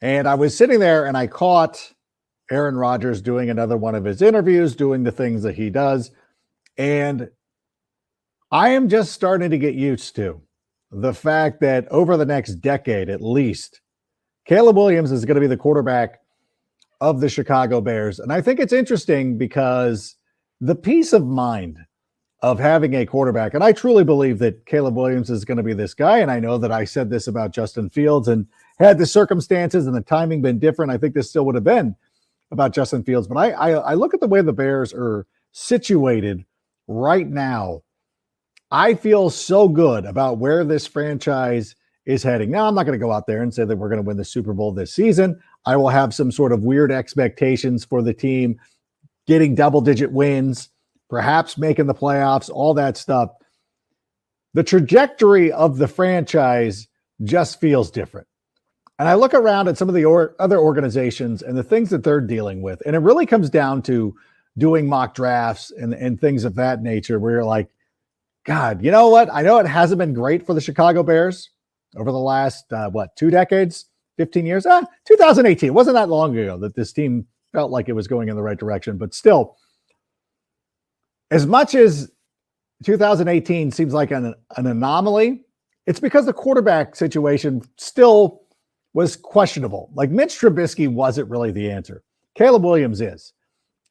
And I was sitting there and I caught Aaron Rodgers doing another one of his interviews, doing the things that he does. And I am just starting to get used to the fact that over the next decade, at least, Caleb Williams is going to be the quarterback of the Chicago Bears. And I think it's interesting because the peace of mind of having a quarterback, and I truly believe that Caleb Williams is going to be this guy. And I know that I said this about Justin Fields, and had the circumstances and the timing been different, I think this still would have been about Justin Fields. But I look at the way the Bears are situated right now. I feel so good about where this franchise is heading. Now, I'm not going to go out there and say that we're going to win the Super Bowl this season. I will have some sort of weird expectations for the team getting double-digit wins, perhaps making the playoffs, all that stuff. The trajectory of the franchise just feels different. And I look around at some of the other organizations and the things that they're dealing with, and it really comes down to doing mock drafts and things of that nature where you're like, God, you know what? I know it hasn't been great for the Chicago Bears over the last, 2 decades, 15 years? 2018. It wasn't that long ago that this team felt like it was going in the right direction. But still, as much as 2018 seems like an anomaly, it's because the quarterback situation still was questionable. Like Mitch Trubisky wasn't really the answer. Caleb Williams is.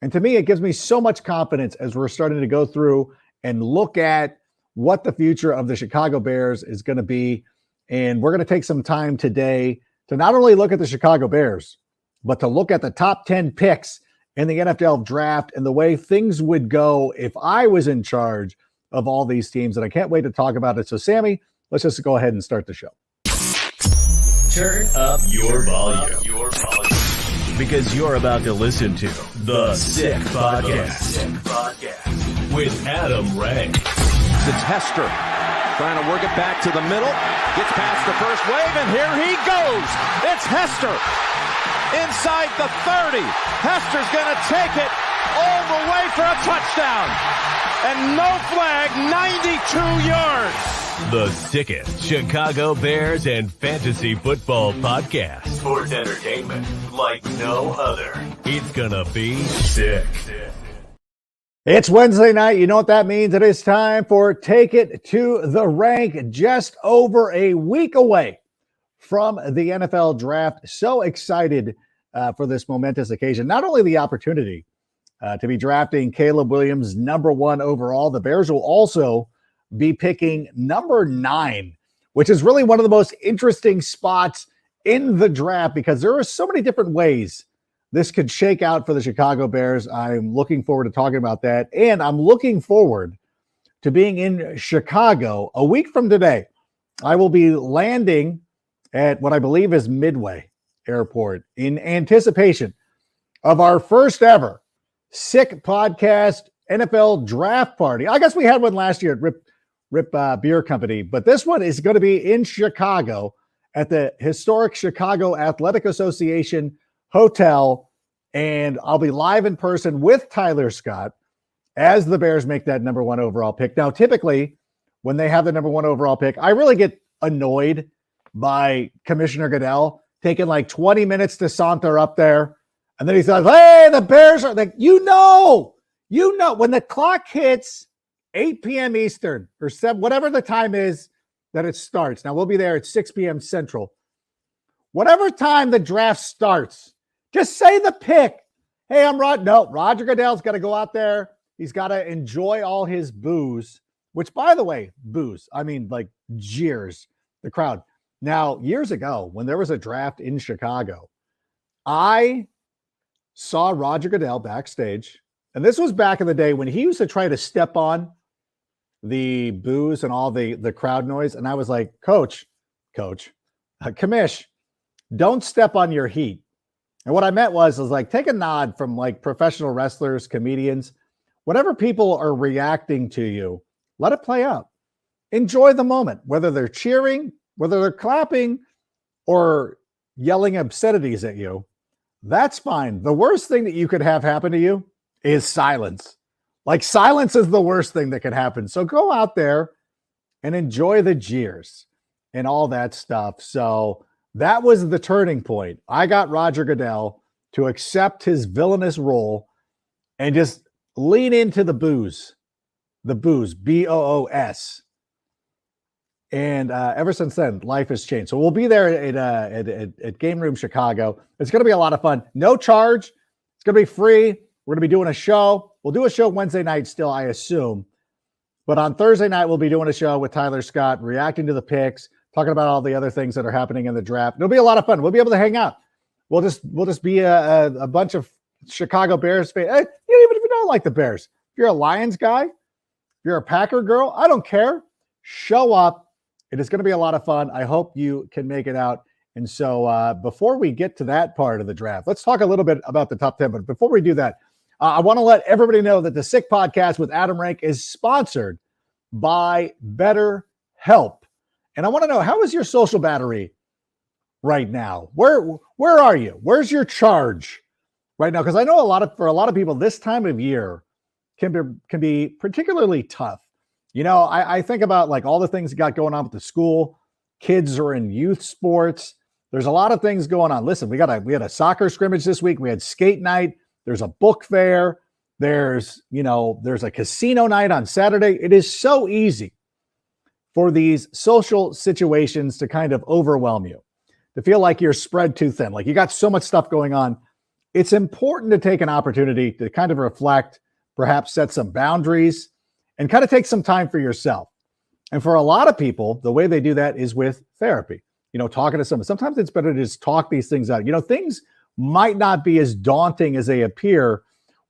And to me, it gives me so much confidence as we're starting to go through and look at what the future of the Chicago Bears is going to be. And we're going to take some time today to not only look at the Chicago Bears, but to look at the top 10 picks in the NFL draft and the way things would go if I was in charge of all these teams. And I can't wait to talk about it. So, Sammy, let's just go ahead and start the show. Turn up your volume. Because you're about to listen to The Sick Podcast with Adam Ray. It's Hester trying to work it back to the middle. Gets past the first wave, and here he goes. It's Hester inside the 30. Hester's going to take it all the way for a touchdown. And no flag, 92 yards. The sickest Chicago Bears and fantasy football podcast. Sports entertainment like no other. It's gonna be sick. It's Wednesday night. You know what that means. It is time for Take It to the Rank, just over a week away from the NFL draft. So excited for this momentous occasion. Not only the opportunity to be drafting Caleb Williams #1 overall, the Bears will also be picking number 9, which is really one of the most interesting spots in the draft because there are so many different ways this could shake out for the Chicago Bears. I'm looking forward to talking about that. And I'm looking forward to being in Chicago a week from today. I will be landing at what I believe is Midway Airport in anticipation of our first ever Sick Podcast NFL draft party. I guess we had one last year at Rip Beer Company, but this one is going to be in Chicago at the historic Chicago Athletic Association Hotel, and I'll be live in person with Tyler Scott as the Bears make that #1 overall pick. Now, typically, when they have the #1 overall pick, I really get annoyed by Commissioner Goodell taking like 20 minutes to saunter up there, and then he says, hey, the Bears are like, you know, when the clock hits 8 p.m. Eastern or 7, whatever the time is that it starts. Now, we'll be there at 6 p.m. Central. Whatever time the draft starts, just say the pick. Hey, I'm Rod. No, Roger Goodell's got to go out there. He's got to enjoy all his booze, which, by the way, booze, I mean, like jeers, the crowd. Now, years ago, when there was a draft in Chicago, I saw Roger Goodell backstage. And this was back in the day when he used to try to step on the booze and all the crowd noise. And I was like, Coach, Commish, don't step on your heat. And what I meant was like, take a nod from like professional wrestlers, comedians, whatever people are reacting to you, let it play out. Enjoy the moment, whether they're cheering, whether they're clapping or yelling obscenities at you. That's fine. The worst thing that you could have happen to you is silence. Like silence is the worst thing that could happen. So go out there and enjoy the jeers and all that stuff. So That was the turning point. I got Roger Goodell to accept his villainous role and just lean into the booze, BOOS. And ever since then, life has changed. So we'll be there at Game Room Chicago. It's going to be a lot of fun. No charge. It's going to be free. We're going to be doing a show. We'll do a show Wednesday night still, I assume. But on Thursday night, we'll be doing a show with Tyler Scott, reacting to the picks, talking about all the other things that are happening in the draft. It'll be a lot of fun. We'll be able to hang out. We'll just be a bunch of Chicago Bears fans. Even if you don't like the Bears, if you're a Lions guy, if you're a Packer girl, I don't care. Show up. It is going to be a lot of fun. I hope you can make it out. And so before we get to that part of the draft, let's talk a little bit about the top 10. But before we do that, I want to let everybody know that the Sick Podcast with Adam Rank is sponsored by BetterHelp. And I want to know, how is your social battery right now? Where are you? Where's your charge right now? Because I know for a lot of people, this time of year can be particularly tough. You know, I think about like all the things that got going on with the school. Kids are in youth sports. There's a lot of things going on. Listen, we had a soccer scrimmage this week. We had skate night. There's a book fair. There's a casino night on Saturday. It is so easy for these social situations to kind of overwhelm you, to feel like you're spread too thin, like you got so much stuff going on. It's important to take an opportunity to kind of reflect, perhaps set some boundaries, and kind of take some time for yourself. And for a lot of people, the way they do that is with therapy, talking to someone. Sometimes it's better to just talk these things out. Things might not be as daunting as they appear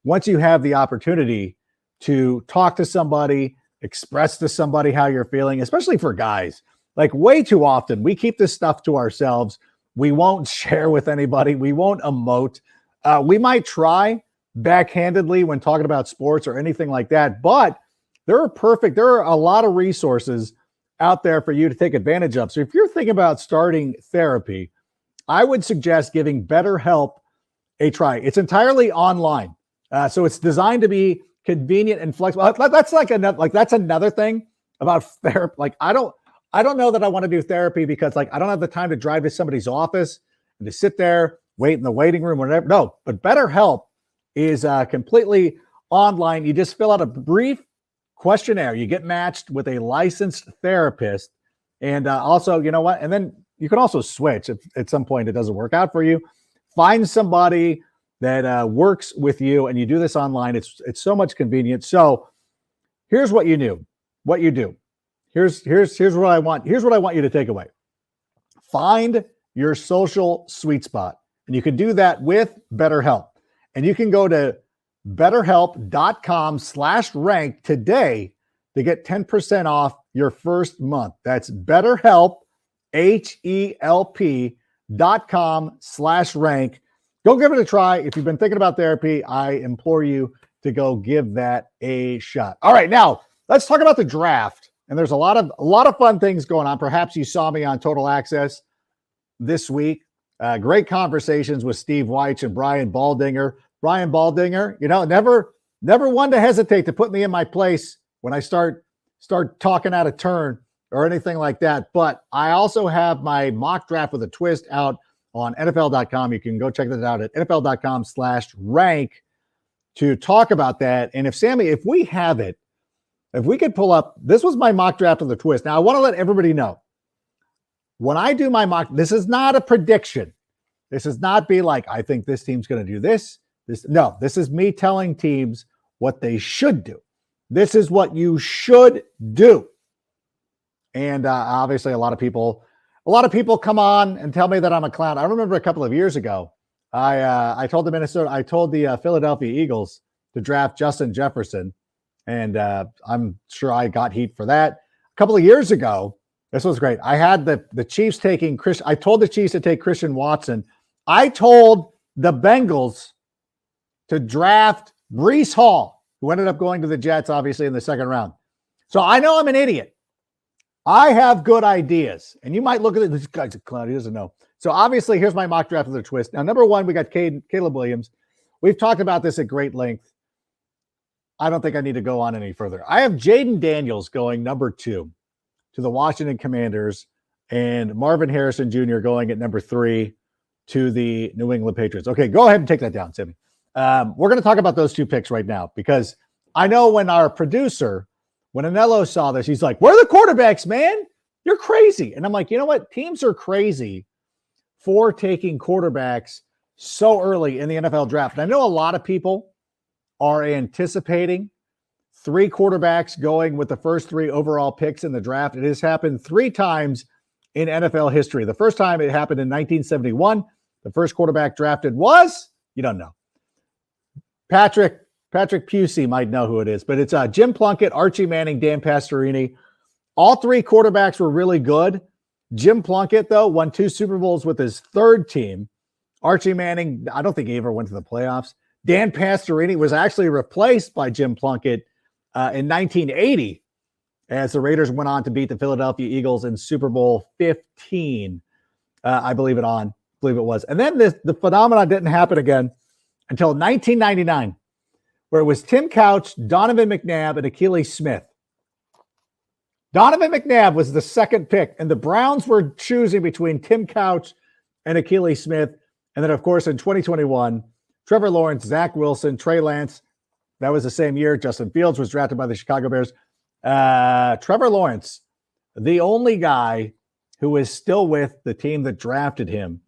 once you have the opportunity to talk to somebody, express to somebody how you're feeling, especially for guys. Like way too often, we keep this stuff to ourselves. We won't share with anybody. We won't emote. We might try backhandedly when talking about sports or anything like that, but there are a lot of resources out there for you to take advantage of. So if you're thinking about starting therapy, I would suggest giving BetterHelp a try. It's entirely online. So it's designed to be convenient and flexible. That's another thing about therapy. Like, I don't know that I want to do therapy because I don't have the time to drive to somebody's office and to sit there, wait in the waiting room or whatever. No, but BetterHelp is completely online. You just fill out a brief questionnaire. You get matched with a licensed therapist. And also, you know what? And then you can also switch if at some point it doesn't work out for you. Find somebody that works with you, and you do this online. It's so much convenience. So here's what you do. Here's what I want. Here's what I want you to take away. Find your social sweet spot. And you can do that with BetterHelp. And you can go to BetterHelp.com/rank today to get 10% off your first month. That's BetterHelp, HELP.com/rank. Go give it a try. If you've been thinking about therapy, I implore you to go give that a shot. All right, now let's talk about the draft. And there's a lot of fun things going on. Perhaps you saw me on Total Access this week. Great conversations with Steve Weich and Brian Baldinger. Brian Baldinger, never one to hesitate to put me in my place when I start talking out of turn or anything like that. But I also have my mock draft with a twist out on NFL.com. You can go check that out at NFL.com/rank to talk about that. And if we have it, if we could pull up, this was my mock draft with a twist. Now I want to let everybody know, when I do my mock, this is not a prediction. This is not be like, I think this team's going to do this. This is me telling teams what they should do. This is what you should do. And obviously a lot of people come on and tell me that I'm a clown. I remember a couple of years ago, I told the Philadelphia Eagles to draft Justin Jefferson. And I'm sure I got heat for that. A couple of years ago, this was great. I had the Chiefs taking I told the Chiefs to take Christian Watson. I told the Bengals to draft Breece Hall, who ended up going to the Jets, obviously, in the second round. So I know I'm an idiot. I have good ideas. And you might look at this guy's a clown. He doesn't know. So obviously, here's my mock draft with a twist. Now, number one, we got Caleb Williams. We've talked about this at great length. I don't think I need to go on any further. I have Jaden Daniels going number 2 to the Washington Commanders. and Marvin Harrison Jr. going at number 3 to the New England Patriots. Okay, go ahead and take that down, Timmy. We're going to talk about those 2 picks right now because I know when our producer, when Anello saw this, he's like, where are the quarterbacks, man? You're crazy. And I'm like, you know what? Teams are crazy for taking quarterbacks so early in the NFL draft. And I know a lot of people are anticipating 3 quarterbacks going with the first 3 overall picks in the draft. It has happened 3 times in NFL history. The first time it happened in 1971. The first quarterback drafted was, you don't know. Patrick Pusey might know who it is, but it's Jim Plunkett, Archie Manning, Dan Pastorini. All 3 quarterbacks were really good. Jim Plunkett, though, won 2 Super Bowls with his 3rd team. Archie Manning, I don't think he ever went to the playoffs. Dan Pastorini was actually replaced by Jim Plunkett in 1980 as the Raiders went on to beat the Philadelphia Eagles in Super Bowl 15. I believe it was. And then the phenomenon didn't happen again until 1999, where it was Tim Couch, Donovan McNabb, and Achilles Smith. Donovan McNabb was the 2nd pick, and the Browns were choosing between Tim Couch and Achilles Smith. And then, of course, in 2021, Trevor Lawrence, Zach Wilson, Trey Lance. That was the same year. Justin Fields was drafted by the Chicago Bears. Trevor Lawrence, the only guy who is still with the team that drafted him,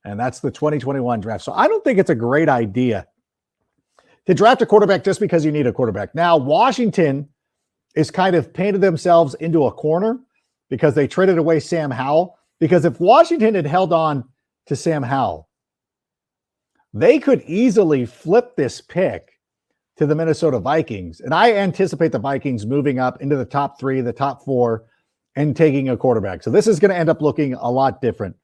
and that's the 2021 draft. So I don't think it's a great idea to draft a quarterback just because you need a quarterback. Now, Washington is kind of painted themselves into a corner because they traded away Sam Howell. Because if Washington had held on to Sam Howell, they could easily flip this pick to the Minnesota Vikings. And I anticipate the Vikings moving up into the top 3, the top 4, and taking a quarterback. So this is going to end up looking a lot different.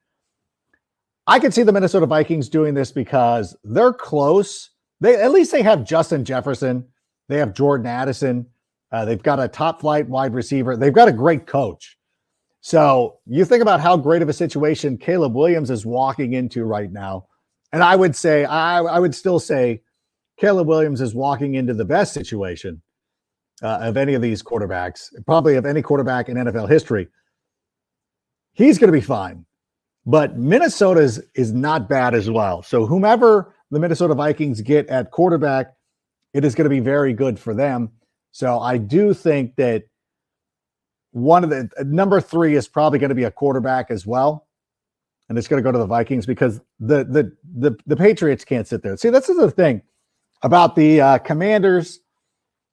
I could see the Minnesota Vikings doing this because they're close. At least they have Justin Jefferson. They have Jordan Addison. They've got a top flight wide receiver. They've got a great coach. So you think about how great of a situation Caleb Williams is walking into right now. And I would say, I would still say Caleb Williams is walking into the best situation of any of these quarterbacks, probably of any quarterback in NFL history. He's going to be fine. But Minnesota's is not bad as well. So whomever the Minnesota Vikings get at quarterback, it is going to be very good for them. So I do think that number 3 is probably going to be a quarterback as well. And it's going to go to the Vikings because the Patriots can't sit there. See, this is the thing about the Commanders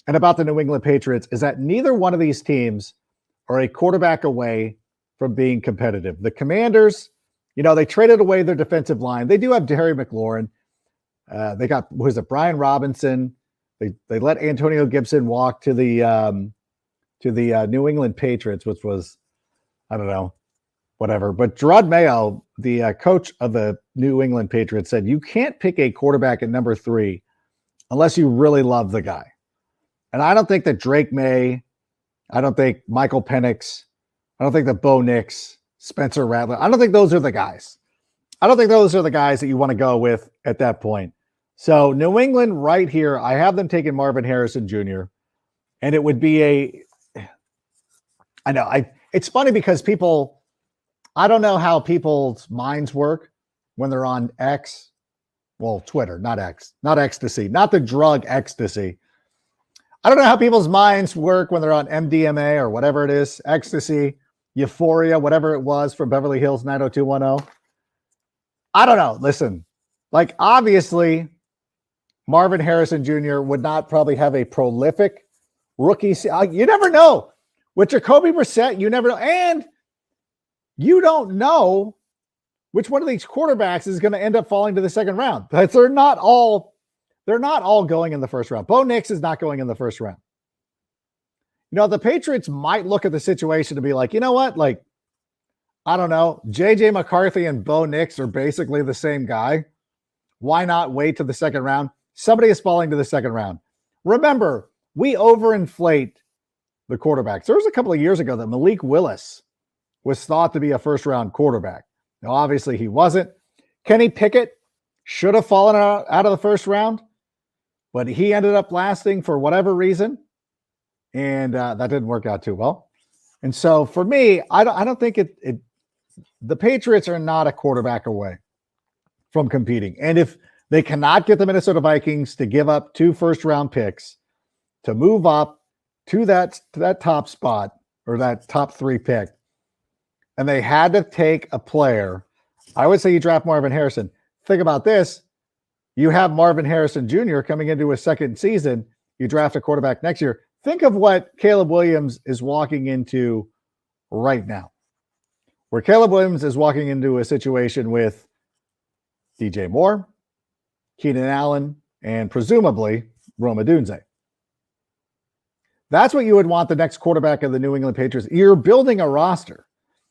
and about the New England Patriots is that neither one of these teams are a quarterback away from being competitive. The Commanders, they traded away their defensive line. They do have Terry McLaurin. They got, Brian Robinson. They let Antonio Gibson walk to the New England Patriots, which was, I don't know, whatever. But Gerard Mayo, the coach of the New England Patriots, said you can't pick a quarterback at number 3 unless you really love the guy. And I don't think that Drake May, I don't think Michael Penix, I don't think that Bo Nix, Spencer Rattler, I don't think those are the guys. I don't think those are the guys that you want to go with at that point. So New England right here, I have them taking Marvin Harrison Jr. And it would be it's funny because I don't know how people's minds work when they're on X. Well, Twitter, not X, not ecstasy, not the drug ecstasy. I don't know how people's minds work when they're on MDMA or whatever it is, ecstasy, euphoria, whatever it was from Beverly Hills 90210. I don't know. Listen, obviously, Marvin Harrison Jr. would not probably have a prolific rookie. You never know. With Jacoby Brissett, you never know. And you don't know which one of these quarterbacks is going to end up falling to the second round. But they're not all going in the first round. Bo Nix is not going in the first round. The Patriots might look at the situation to be like, you know what? I don't know. JJ McCarthy and Bo Nix are basically the same guy. Why not wait to the second round? Somebody is falling to the second round. Remember, we overinflate the quarterbacks. There was a couple of years ago that Malik Willis was thought to be a first-round quarterback. Now, obviously, he wasn't. Kenny Pickett should have fallen out of the first round, but he ended up lasting for whatever reason, and that didn't work out too well. And so, for me, I don't think the Patriots are not a quarterback away from competing. And if they cannot get the Minnesota Vikings to give up 2 first-round picks to move up to that top spot or that top 3 pick, and they had to take a player, I would say you draft Marvin Harrison. Think about this. You have Marvin Harrison Jr. coming into his second season. You draft a quarterback next year. Think of what Caleb Williams is walking into right now, where Caleb Williams is walking into a situation with DJ Moore, Keenan Allen, and presumably Rome Odunze. That's what you would want the next quarterback of the New England Patriots. You're building a roster.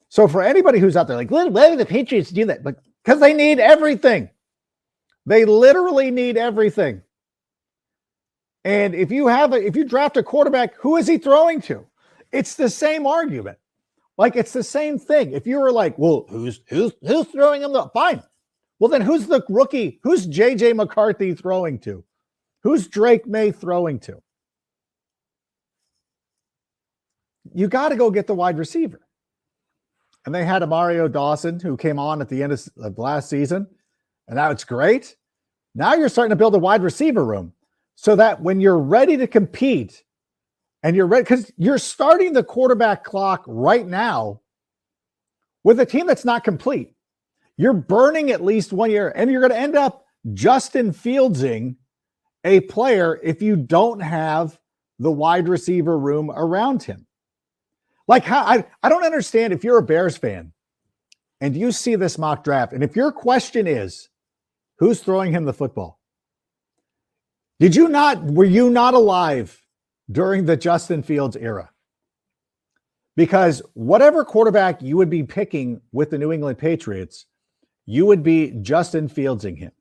So for anybody who's out there like, why do the Patriots do that? Because they need everything. They literally need everything. And if you draft a quarterback, who is he throwing to? It's the same argument. Like, it's the same thing. If you were like, well, who's throwing him? Fine. Well, then who's the rookie? Who's J.J. McCarthy throwing to? Who's Drake May throwing to? You got to go get the wide receiver. And they had a Mario Dawson who came on at the end of last season, and now it's great. Now you're starting to build a wide receiver room so that when you're ready to compete and you're ready, because you're starting the quarterback clock right now with a team that's not complete. You're burning at least 1 year, and you're going to end up Justin Fieldsing a player if you don't have the wide receiver room around him. Like, how I don't understand if you're a Bears fan and you see this mock draft, and if your question is, who's throwing him the football? Were you not alive during the Justin Fields era? Because whatever quarterback you would be picking with the New England Patriots, you would be Justin Fieldsing him.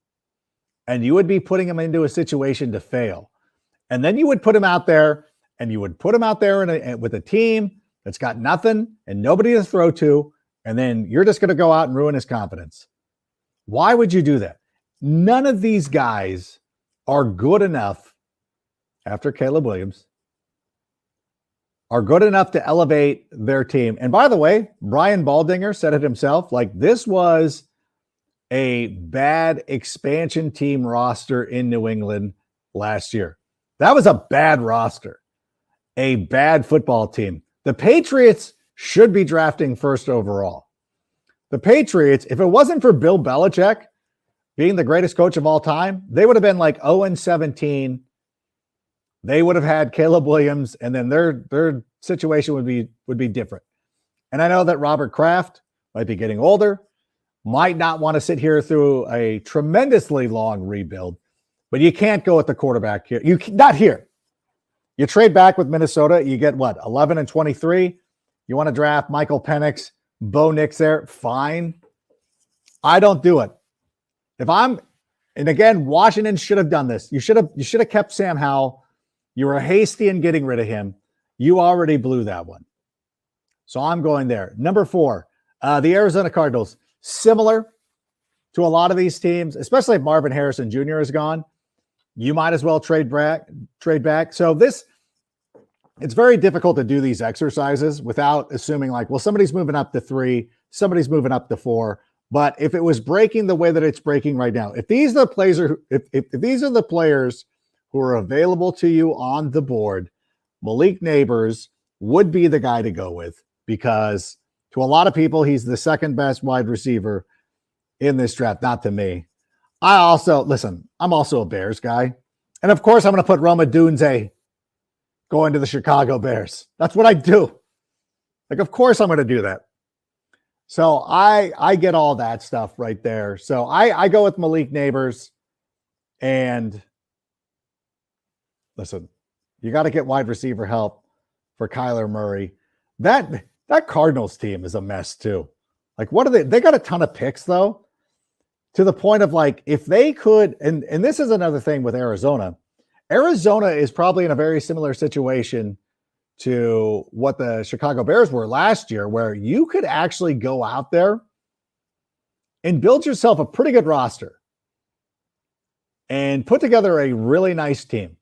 And you would be putting him into a situation to fail. And then you would put him out there, and you would put him out there with a team that's got nothing and nobody to throw to, and then you're just going to go out and ruin his confidence. Why would you do that? None of these guys are good enough, after Caleb Williams, are good enough to elevate their team. And by the way, Brian Baldinger said it himself, like, this was a bad expansion team roster in New England last year. That was a bad roster, a bad football team. The Patriots should be drafting first overall. The Patriots, if it wasn't for Bill Belichick being the greatest coach of all time, they would have been like 0-17. They would have had Caleb Williams, and then their situation would be different. And I know that Robert Kraft might be getting older, might not want to sit here through a tremendously long rebuild, but you can't go with the quarterback here. Not here. You trade back with Minnesota, you get what, 11 and 23? You want to draft Michael Penix, Bo Nix there? Fine. I don't do it. And again, Washington should have done this. You should have kept Sam Howell. You were hasty in getting rid of him. You already blew that one. So I'm going there. Number 4, the Arizona Cardinals. Similar to a lot of these teams, especially if Marvin Harrison Jr. is gone, you might as well trade back. So it's very difficult to do these exercises without assuming like, well, somebody's moving up to 3, somebody's moving up to 4. But if it was breaking the way that it's breaking right now, if these are the players who are available to you on the board, Malik Neighbors would be the guy to go with, because to a lot of people, he's the second best wide receiver in this draft, not to me. I'm also a Bears guy. And of course, I'm going to put Rome Odunze going to the Chicago Bears. That's what I do. Like, of course I'm going to do that. So I get all that stuff right there. So I go with Malik Neighbors. And listen, you got to get wide receiver help for Kyler Murray. That Cardinals team is a mess too. Like, what are they? They got a ton of picks though, to the point of like, if they could, and this is another thing with Arizona. Arizona is probably in a very similar situation to what the Chicago Bears were last year, where you could actually go out there and build yourself a pretty good roster and put together a really nice team,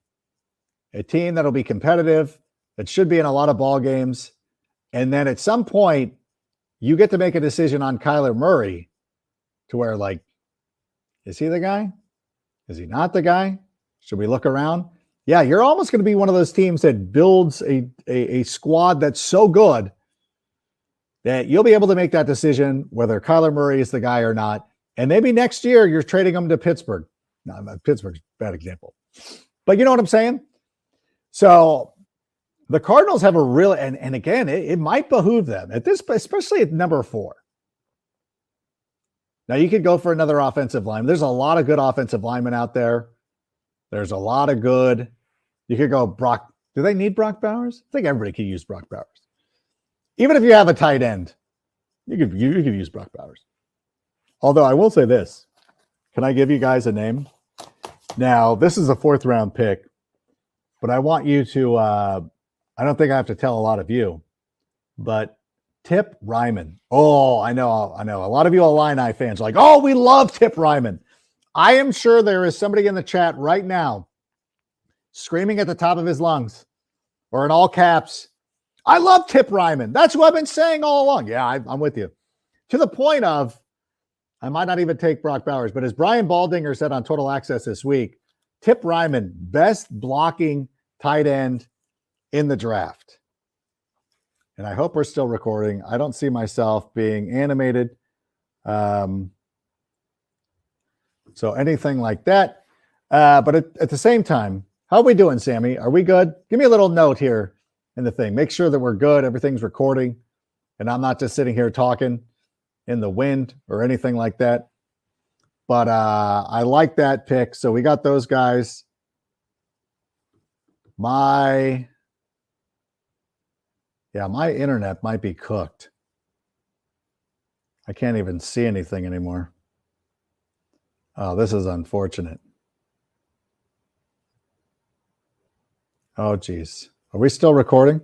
a team that'll be competitive, that should be in a lot of ball games. And then at some point, you get to make a decision on Kyler Murray to where, like, is he the guy? Is he not the guy? Should we look around? Yeah, you're almost going to be one of those teams that builds a squad that's so good that you'll be able to make that decision whether Kyler Murray is the guy or not. And maybe next year you're trading him to Pittsburgh. No, Pittsburgh's a bad example. But you know what I'm saying? So the Cardinals have a real, and again, it might behoove them at this, especially at number 4. Now you could go for another offensive lineman. There's a lot of good offensive linemen out there. There's a lot of good. You could go Brock. Do they need Brock Bowers? I think everybody could use Brock Bowers. Even if you have a tight end, you could use Brock Bowers. Although I will say this. Can I give you guys a name? Now, this is a 4th round pick, but I want you to, I don't think I have to tell a lot of you, but Tip Ryman. Oh, I know. A lot of you Illini fans are like, oh, we love Tip Ryman. I am sure there is somebody in the chat right now screaming at the top of his lungs or in all caps, I love Tip Ryman. That's what I've been saying all along. Yeah, I'm with you. To the point of, I might not even take Brock Bowers, but as Brian Baldinger said on Total Access this week, Tip Ryman, best blocking tight end in the draft. And I hope we're still recording. I don't see myself being animated. So anything like that. But at the same time, how are we doing, Sammy? Are we good? Give me a little note here in the thing. Make sure that we're good. Everything's recording. And I'm not just sitting here talking in the wind or anything like that. But I like that pick. So we got those guys. My internet might be cooked. I can't even see anything anymore. Oh, this is unfortunate. Oh, geez. Are we still recording?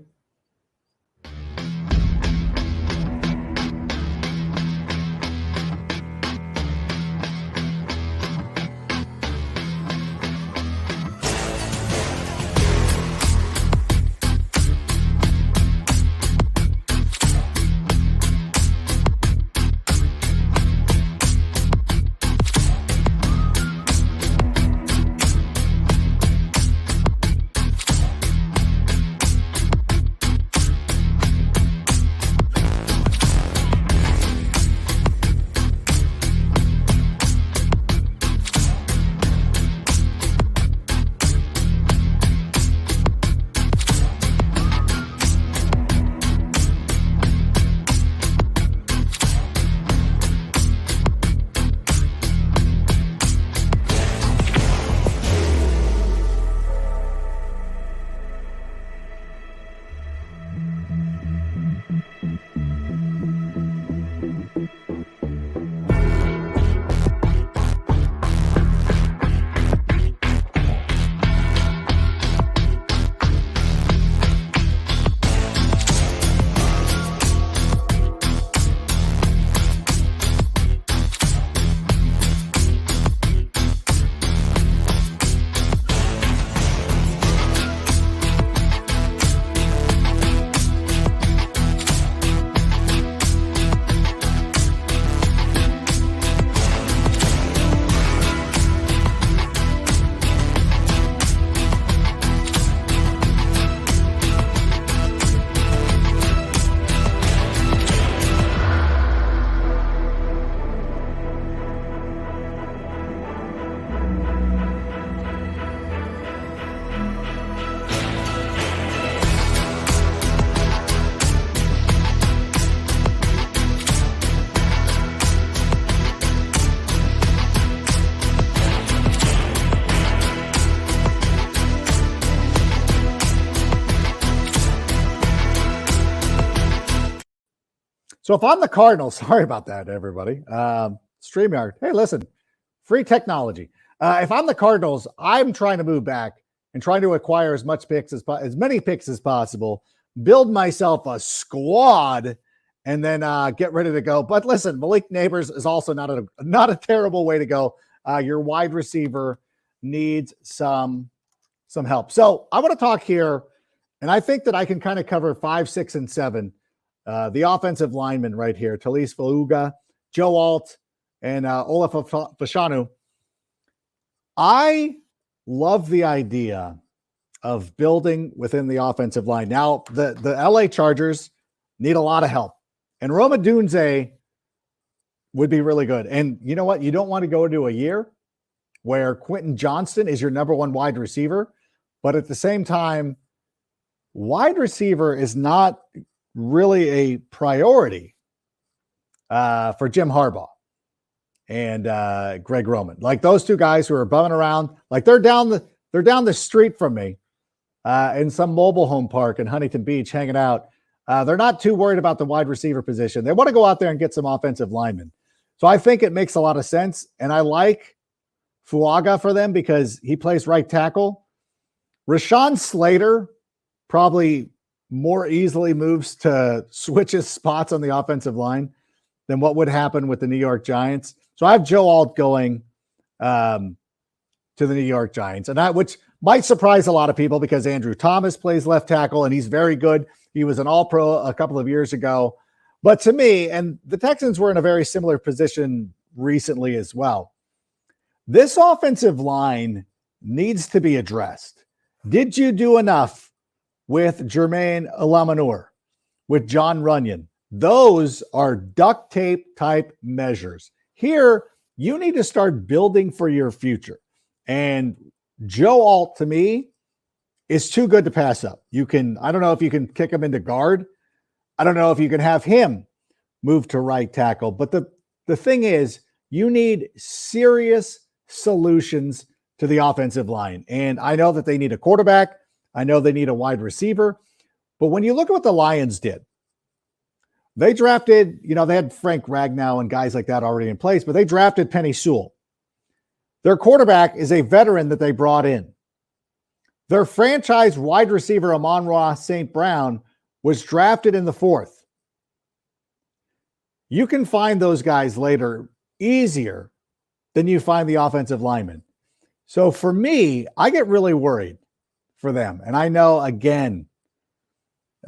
So if I'm the Cardinals, sorry about that, everybody. StreamYard, hey, listen, free technology. If I'm the Cardinals, I'm trying to move back and trying to acquire as many picks as possible, build myself a squad, and then get ready to go. But listen, Malik Neighbors is also not a terrible way to go. Your wide receiver needs some help. So I want to talk here, and I think that I can kind of cover 5, 6, and 7 The offensive linemen right here, Talise Faluga, Joe Alt, and Olaf Fashanu. I love the idea of building within the offensive line. Now, the LA Chargers need a lot of help. And Roma Dunze would be really good. And you know what? You don't want to go into a year where Quentin Johnston is your number one wide receiver. But at the same time, wide receiver is not really a priority for Jim Harbaugh and Greg Roman. Like those two guys who are bumming around, like they're down the street from me in some mobile home park in Huntington Beach hanging out. They're not too worried about the wide receiver position. They want to go out there and get some offensive linemen. So I think it makes a lot of sense. And I like Fuaga for them because he plays right tackle. Rashawn Slater probably more easily moves to switch his spots on the offensive line than what would happen with the New York Giants. So I have Joe Alt going to the New York Giants, and which might surprise a lot of people because Andrew Thomas plays left tackle and he's very good. He was an All-Pro a couple of years ago. But to me, and the Texans were in a very similar position recently as well, this offensive line needs to be addressed. Did you do enough with Jermaine Alamanur, with John Runyon? Those are duct tape type measures. Here, you need to start building for your future. And Joe Alt, to me, is too good to pass up. I don't know if you can kick him into guard. I don't know if you can have him move to right tackle. But the thing is, you need serious solutions to the offensive line. And I know that they need a quarterback. I know they need a wide receiver. But when you look at what the Lions did, they drafted, they had Frank Ragnow and guys like that already in place, but they drafted Penny Sewell. Their quarterback is a veteran that they brought in. Their franchise wide receiver, Amon-Ra St. Brown, was drafted in the 4th. You can find those guys later easier than you find the offensive linemen. So for me, I get really worried for them. And I know, again,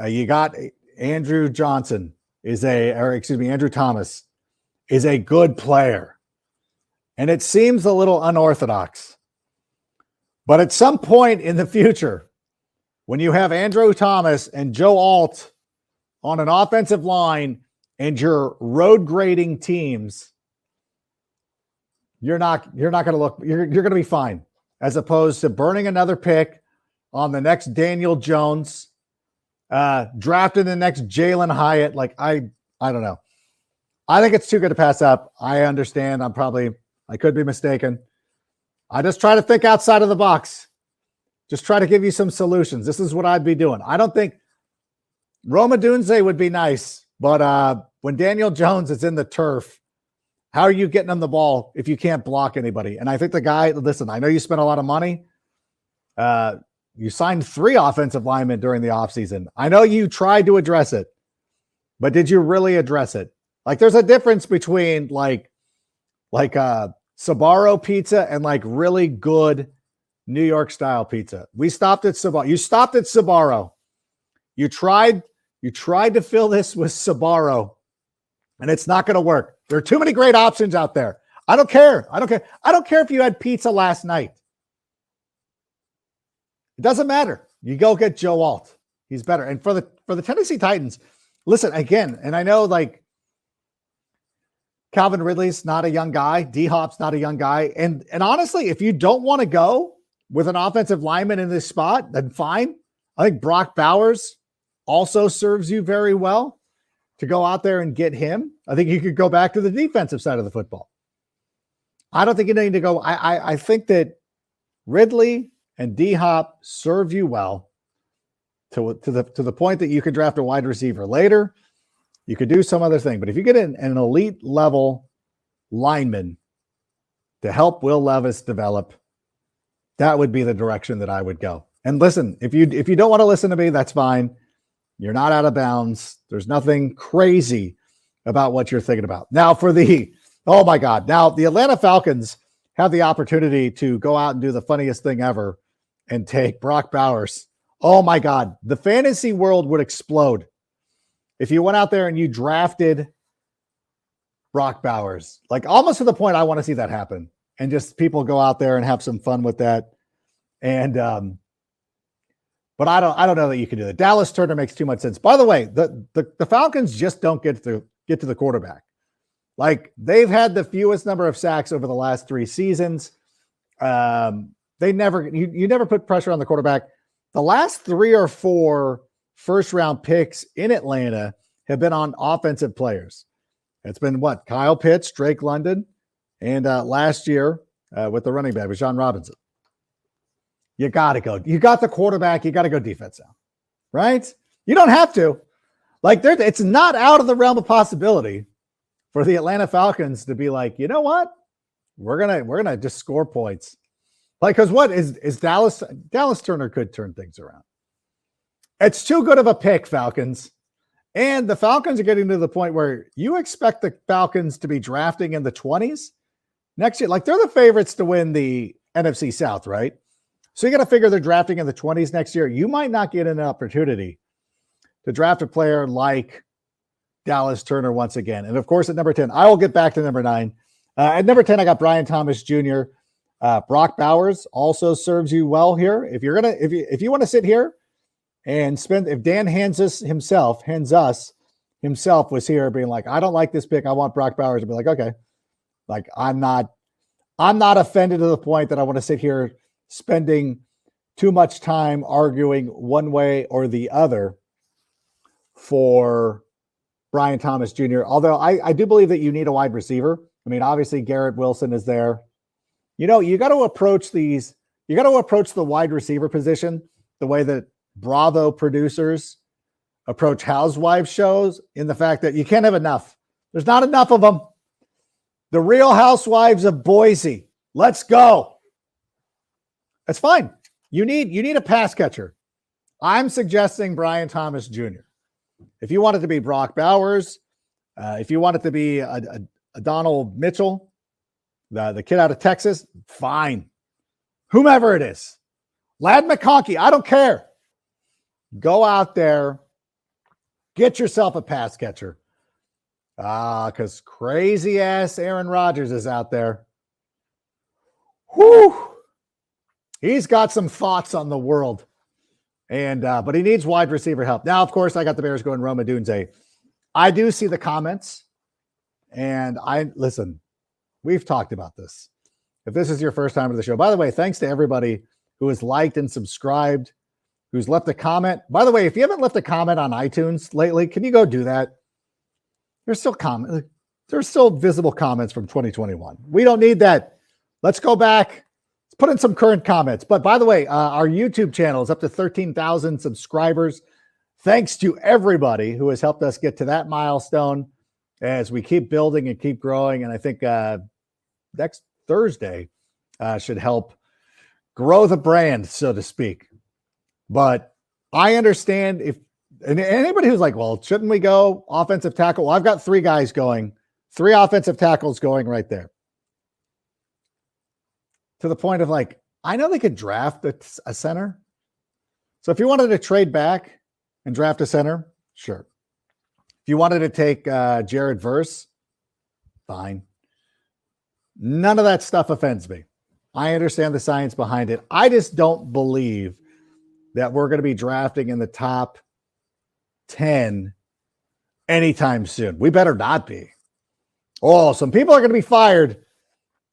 you got Andrew Thomas is a good player. And it seems a little unorthodox. But at some point in the future, when you have Andrew Thomas and Joe Alt on an offensive line and you're road grading teams, you're going to be fine, as opposed to burning another pick on the next Daniel Jones, drafting the next Jalen Hyatt. Like, I don't know. I think it's too good to pass up. I understand. I could be mistaken. I just try to think outside of the box. Just try to give you some solutions. This is what I'd be doing. I don't think Roma Dunze would be nice, but when Daniel Jones is in the turf, how are you getting him the ball if you can't block anybody? And I think the guy, listen, I know you spent a lot of money. You signed 3 offensive linemen during the offseason. I know you tried to address it, but did you really address it? Like, there's a difference between like Sbarro pizza and like really good New York style pizza. We stopped at Sbarro. You stopped at Sbarro. You tried to fill this with Sbarro, and it's not going to work. There are too many great options out there. I don't care. I don't care if you had pizza last night. It doesn't matter. You go get Joe Alt. He's better. And for the Tennessee Titans, listen again, and I know like Calvin Ridley's not a young guy. D-Hop's not a young guy. And honestly, if you don't want to go with an offensive lineman in this spot, then fine. I think Brock Bowers also serves you very well to go out there and get him. I think you could go back to the defensive side of the football. I don't think you need to go. I think that Ridley and D-Hop serve you well to the point that you could draft a wide receiver later. You could do some other thing. But if you get an elite level lineman to help Will Levis develop, that would be the direction that I would go. And listen, if you don't want to listen to me, that's fine. You're not out of bounds. There's nothing crazy about what you're thinking about. Now oh my God. Now the Atlanta Falcons have the opportunity to go out and do the funniest thing ever and take Brock Bowers. Oh my God. The fantasy world would explode if you went out there and you drafted Brock Bowers, like almost to the point I want to see that happen, and just people go out there and have some fun with that. And but I don't know that you can do that. Dallas Turner makes too much sense. By the way, the Falcons just don't get to the quarterback. Like, they've had the fewest number of sacks over the last 3 seasons. They never you never put pressure on the quarterback. The last 3 or 4 first round picks in Atlanta have been on offensive players. It's been what? Kyle Pitts, Drake London, and last year with the running back was John Robinson. You got to go. You got the quarterback. You got to go defense now, right? You don't have to. Like, it's not out of the realm of possibility for the Atlanta Falcons to be like, you know what? We're gonna just score points. Like, because what is Dallas Turner could turn things around. It's too good of a pick, Falcons. And the Falcons are getting to the point where you expect the Falcons to be drafting in the 20s next year. Like, they're the favorites to win the NFC South, right? So you got to figure they're drafting in the 20s next year. You might not get an opportunity to draft a player like Dallas Turner once again. And of course, at number 10, I will get back to number 9. At number 10, I got Brian Thomas Jr. Brock Bowers also serves you well here. If you want to sit here and spend, if Dan hands us himself was here being like, I don't like this pick, I want Brock Bowers, to be like, okay, like I'm not offended to the point that I want to sit here spending too much time arguing one way or the other for Brian Thomas Jr. Although I do believe that you need a wide receiver. I mean, obviously Garrett Wilson is there. You know, you got to approach the wide receiver position the way that Bravo producers approach housewives shows, in the fact that you can't have enough. There's not enough of them. The Real Housewives of Boise. Let's go. That's fine. You need a pass catcher. I'm suggesting Brian Thomas Jr. If you want it to be Brock Bowers, if you want it to be a Donald Mitchell, the kid out of Texas, fine. Whomever it is. Lad McConkey, I don't care. Go out there, get yourself a pass catcher. Because crazy ass Aaron Rodgers is out there. Whew. He's got some thoughts on the world. And but he needs wide receiver help. Now, of course, I got the Bears going Roma Dunze. I do see the comments. And listen, we've talked about this. If this is your first time to the show, by the way, thanks to everybody who has liked and subscribed, who's left a comment. By the way, if you haven't left a comment on iTunes lately, can you go do that? There's still visible comments from 2021. We don't need that. Let's go back. Let's put in some current comments. But by the way, our YouTube channel is up to 13,000 subscribers. Thanks to everybody who has helped us get to that milestone as we keep building and keep growing. And I think next Thursday should help grow the brand, so to speak. But I understand if anybody who's like, well, shouldn't we go offensive tackle? Well, I've got 3 guys going, 3 offensive tackles going right there. To the point of like, I know they could draft a center. So if you wanted to trade back and draft a center, sure. If you wanted to take Jared Verse, fine. None of that stuff offends me. I understand the science behind it. I just don't believe that we're going to be drafting in the top 10 anytime soon. We better not be. Oh, some people are going to be fired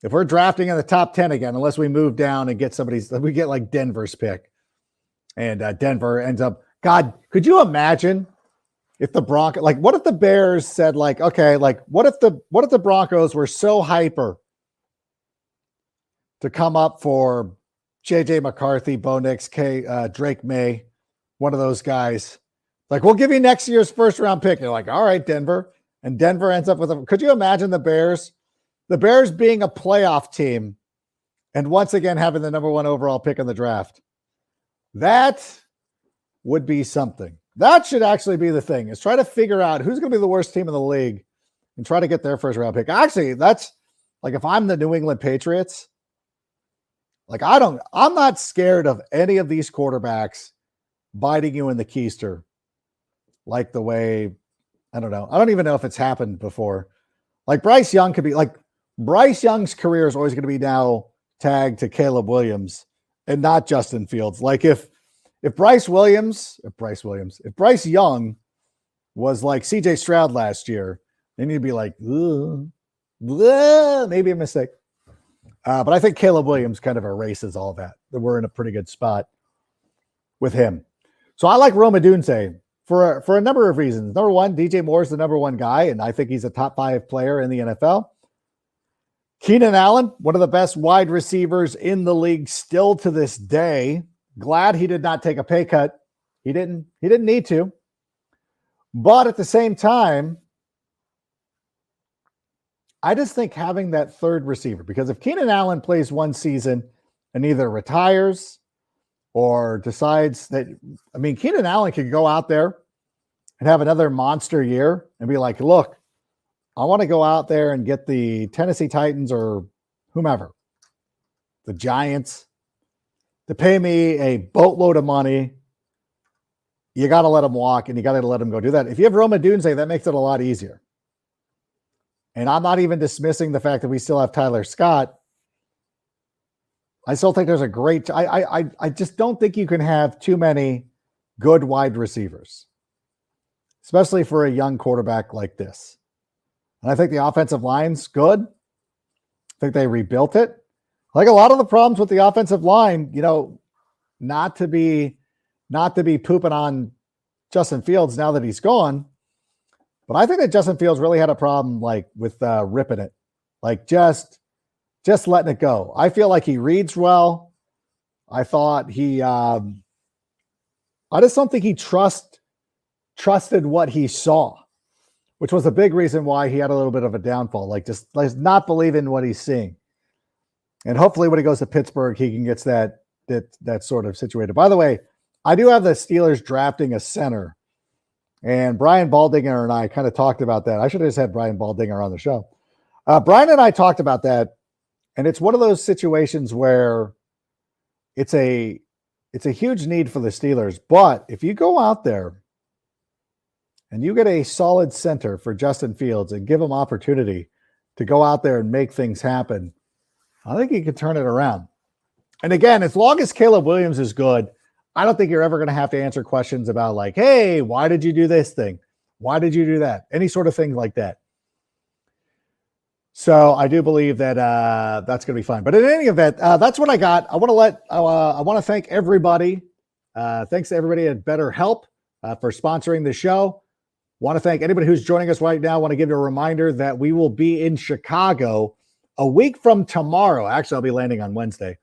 if we're drafting in the top 10 again, unless we move down and get we get like Denver's pick. And Denver ends up, God, could you imagine if the Broncos, like, what if the Bears said, like, okay, like, what if the Broncos were so hyper to come up for JJ McCarthy, Bo Nix, Drake May, one of those guys? Like, we'll give you next year's first round pick. They're like, all right, Denver. And Denver ends up with them. Could you imagine the Bears being a playoff team and once again having the number 1 overall pick in the draft? That would be something. That should actually be the thing, is try to figure out who's going to be the worst team in the league and try to get their first round pick. Actually, that's like, if I'm the New England Patriots, like, I'm not scared of any of these quarterbacks biting you in the keister like the way I don't know. I don't even know if it's happened before. Like Bryce Young could be like Bryce Young's career is always going to be now tagged to Caleb Williams and not Justin Fields. Like if Bryce Young was like CJ Stroud last year, then you'd be like, maybe a mistake. But I think Caleb Williams kind of erases all that. We're in a pretty good spot with him. So I like Rome Odunze for a number of reasons. Number one, DJ Moore is the number one guy, and I think he's a top 5 player in the NFL. Keenan Allen, one of the best wide receivers in the league still to this day. Glad he did not take a pay cut. He didn't need to. But at the same time, I just think having that third receiver, because if Keenan Allen plays one season and either retires or decides that, I mean, Keenan Allen could go out there and have another monster year and be like, look, I want to go out there and get the Tennessee Titans or whomever, the Giants, to pay me a boatload of money. You got to let him walk and you got to let him go do that. If you have Rome Odunze, that makes it a lot easier. And I'm not even dismissing the fact that we still have Tyler Scott. I still think there's a great, I just don't think you can have too many good wide receivers, especially for a young quarterback like this. And I think the offensive line's good. I think they rebuilt it. Like a lot of the problems with the offensive line, not to be pooping on Justin Fields now that he's gone. But I think that Justin Fields really had a problem like with ripping it, like just letting it go. I feel like he reads well. I thought I just don't think he trusted what he saw, which was a big reason why he had a little bit of a downfall. Like just not believing what he's seeing. And hopefully when he goes to Pittsburgh, he can get that sort of situated. By the way, I do have the Steelers drafting a center. And Brian Baldinger and I kind of talked about that. I should have just had Brian Baldinger on the show. Brian and I talked about that. And it's one of those situations where it's a huge need for the Steelers. But if you go out there and you get a solid center for Justin Fields and give him opportunity to go out there and make things happen, I think he could turn it around. And again, as long as Caleb Williams is good, I don't think you're ever going to have to answer questions about like, hey, why did you do this thing? Why did you do that? Any sort of thing like that. So I do believe that that's going to be fine. But in any event, that's what I got. I want to thank everybody. Thanks to everybody at BetterHelp for sponsoring the show. Want to thank anybody who's joining us right now. Want to give you a reminder that we will be in Chicago a week from tomorrow. Actually, I'll be landing on Wednesday.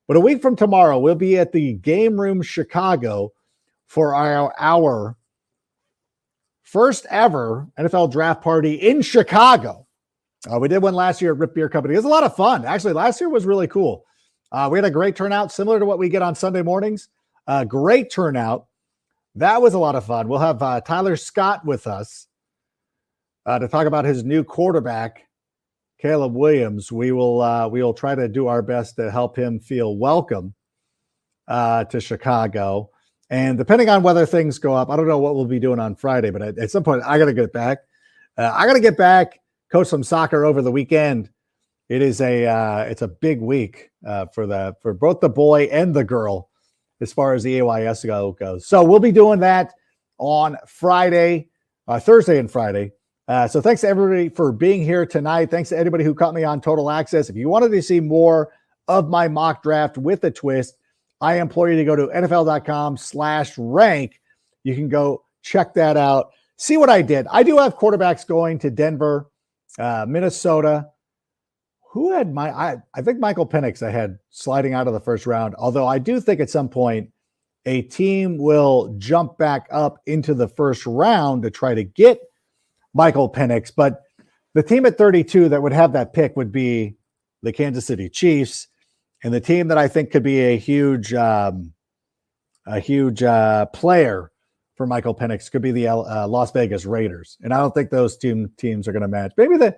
But a week from tomorrow, we'll be at the Game Room Chicago for our first ever NFL draft party in Chicago. We did one last year at Rip Beer Company. It was a lot of fun. Actually, last year was really cool. We had a great turnout, similar to what we get on Sunday mornings. Great turnout. That was a lot of fun. We'll have Tyler Scott with us to talk about his new quarterback, Caleb Williams. We will try to do our best to help him feel welcome to Chicago. And depending on whether things go up, I don't know what we'll be doing on Friday, but at some point I got to get back. Coach some soccer over the weekend. It's a big week for both the boy and the girl as far as the AYS goes. So we'll be doing that on Friday, Thursday and Friday. So thanks to everybody for being here tonight. Thanks to anybody who caught me on Total Access. If you wanted to see more of my mock draft with a twist, I implore you to go to NFL.com/rank. You can go check that out. See what I did. I do have quarterbacks going to Denver, Minnesota. Who had I think Michael Penix I had sliding out of the first round. Although I do think at some point a team will jump back up into the first round to try to get Michael Penix, but the team at 32 that would have that pick would be the Kansas City Chiefs, and the team that I think could be a huge player for Michael Penix could be the Las Vegas Raiders, and I don't think those teams are going to match. Maybe the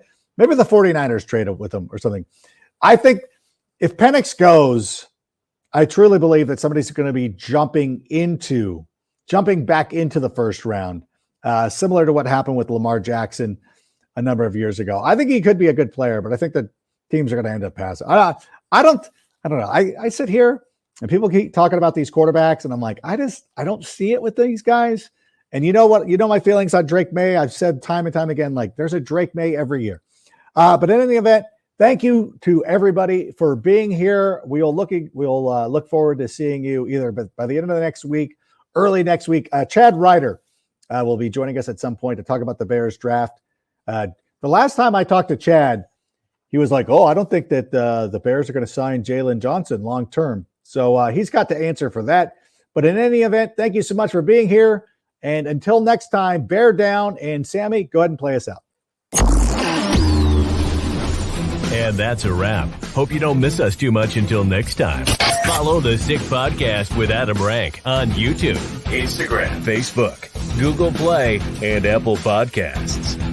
49ers trade with them or something. I think if Penix goes, I truly believe that somebody's going to be jumping back into the first round similar to what happened with Lamar Jackson a number of years ago. I think he could be a good player, but I think that teams are going to end up passing. I don't know. I sit here and people keep talking about these quarterbacks, and I'm like, I don't see it with these guys. And you know what? You know my feelings on Drake May. I've said time and time again, like there's a Drake May every year. But in any event, thank you to everybody for being here. We'll look forward to seeing you either by the end of the next week, early next week. Chad Ryder will be joining us at some point to talk about the Bears draft. The last time I talked to Chad, he was like, "Oh, I don't think that the Bears are going to sign Jalen Johnson long term." So he's got the answer for that. But in any event, thank you so much for being here. And until next time, bear down. And Sammy, go ahead and play us out. And that's a wrap. Hope you don't miss us too much until next time. Follow the Sick Podcast with Adam Rank on YouTube, Instagram, Facebook, Google Play, and Apple Podcasts.